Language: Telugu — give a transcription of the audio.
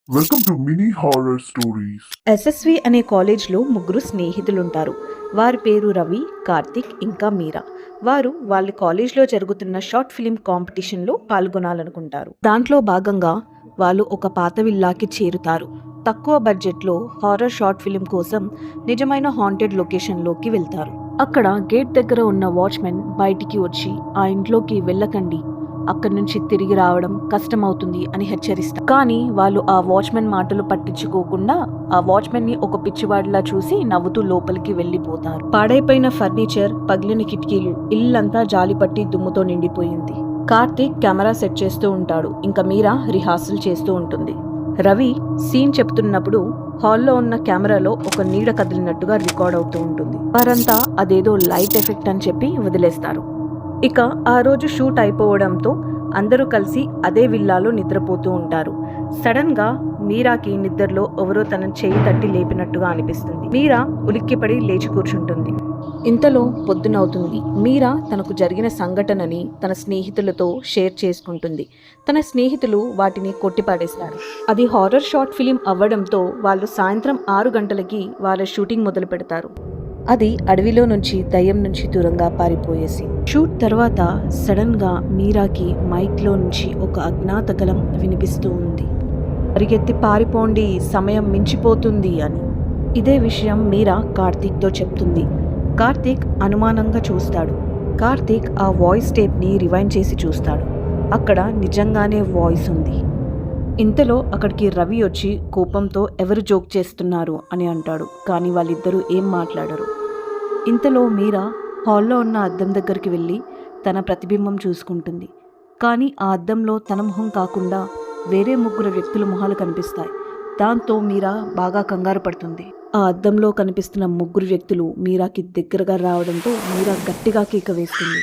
Welcome to Mini Horror Stories. SSV అనే కాలేజ్లో ముగ్గురు స్నేహితులుంటారు. వారి పేరు రవి, కార్తిక్ ఇంకా మీరా. వారు వాళ్ళ కాలేజ్లో జరుగుతున్న షార్ట్ ఫిలిం కాంపిటీషన్లో పాల్గొనాలనుకుంటారు. దాంట్లో భాగంగా వాళ్ళు ఒక పాత విల్లాకి చేరుతారు. తక్కువ బడ్జెట్లో హారర్ షార్ట్ ఫిలిం కోసం నిజమైన హాంటెడ్ లొకేషన్లోకి వెళ్తారు. అక్కడ గేట్ దగ్గర ఉన్న వాచ్మెన్ బయటికి వచ్చి ఆ ఇంట్లోకి వెళ్ళకండి, అక్కడి నుంచి తిరిగి రావడం కష్టమవుతుంది అని హెచ్చరిస్తారు. కానీ వాళ్ళు ఆ వాచ్మెన్ మాటలు పట్టించుకోకుండా ఆ వాచ్మెన్ ని ఒక పిచ్చివాడిలా చూసి నవ్వుతూ లోపలికి వెళ్లిపోతారు. పాడైపోయిన ఫర్నిచర్, పగిలిన కిటికీలు, ఇల్లంతా జాలిపట్టి దుమ్ముతో నిండిపోయింది. కార్తీక్ కెమెరా సెట్ చేస్తూ ఉంటాడు. ఇంకా మీరా రిహార్సల్ చేస్తూ ఉంటుంది. రవి సీన్ చెప్తున్నప్పుడు హాల్లో ఉన్న కెమెరాలో ఒక నీడ కదిలినట్టుగా రికార్డ్ అవుతూ ఉంటుంది. వారంతా అదేదో లైట్ ఎఫెక్ట్ అని చెప్పి వదిలేస్తారు. ఇక ఆ రోజు షూట్ అయిపోవడంతో అందరూ కలిసి అదే విల్లాలో నిద్రపోతూ ఉంటారు. సడన్ గా మీరాకి నిద్రలో ఎవరో తన చేయి తట్టి లేపినట్టుగా అనిపిస్తుంది. మీరా ఉలిక్కిపడి లేచి కూర్చుంటుంది. ఇంతలో పొద్దునవుతుంది. మీరా తనకు జరిగిన సంఘటనని తన స్నేహితులతో షేర్ చేసుకుంటుంది. తన స్నేహితులు వాటిని కొట్టిపాడేస్తారు. అది హారర్ షార్ట్ ఫిలిం అవ్వడంతో వాళ్ళు సాయంత్రం 6 గంటలకి వాళ్ళ షూటింగ్ మొదలు పెడతారు. అది అడవిలో నుంచి దయ్యం నుంచి దూరంగా పారిపోయేసి. షూట్ తర్వాత సడన్ గా మీరాకి మైక్ లో నుంచి ఒక అజ్ఞాత గలం వినిపిస్తూ ఉంది. పరిగెత్తి పారిపోండి, సమయం మించిపోతుంది అని. ఇదే విషయం మీరా కార్తీక్ తో చెప్తుంది. కార్తీక్ అనుమానంగా చూస్తాడు. కార్తీక్ ఆ వాయిస్ టేప్ ని రివైండ్ చేసి చూస్తాడు. అక్కడ నిజంగానే వాయిస్ ఉంది. ఇంతలో అక్కడికి రవి వచ్చి కోపంతో ఎవరు జోక్ చేస్తున్నారు అని అంటాడు. కానీ వాళ్ళిద్దరూ ఏం మాట్లాడరు. ఇంతలో మీరా హాల్లో ఉన్న అద్దం దగ్గరికి వెళ్ళి తన ప్రతిబింబం చూసుకుంటుంది. కానీ ఆ అద్దంలో తన మొహం కాకుండా వేరే ముగ్గురు వ్యక్తుల మొహాలు కనిపిస్తాయి. దాంతో మీరా బాగా కంగారు పడుతుంది. ఆ అద్దంలో కనిపిస్తున్న ముగ్గురు వ్యక్తులు మీరాకి దగ్గరగా రావడంతో మీరా గట్టిగా కేక వేస్తుంది.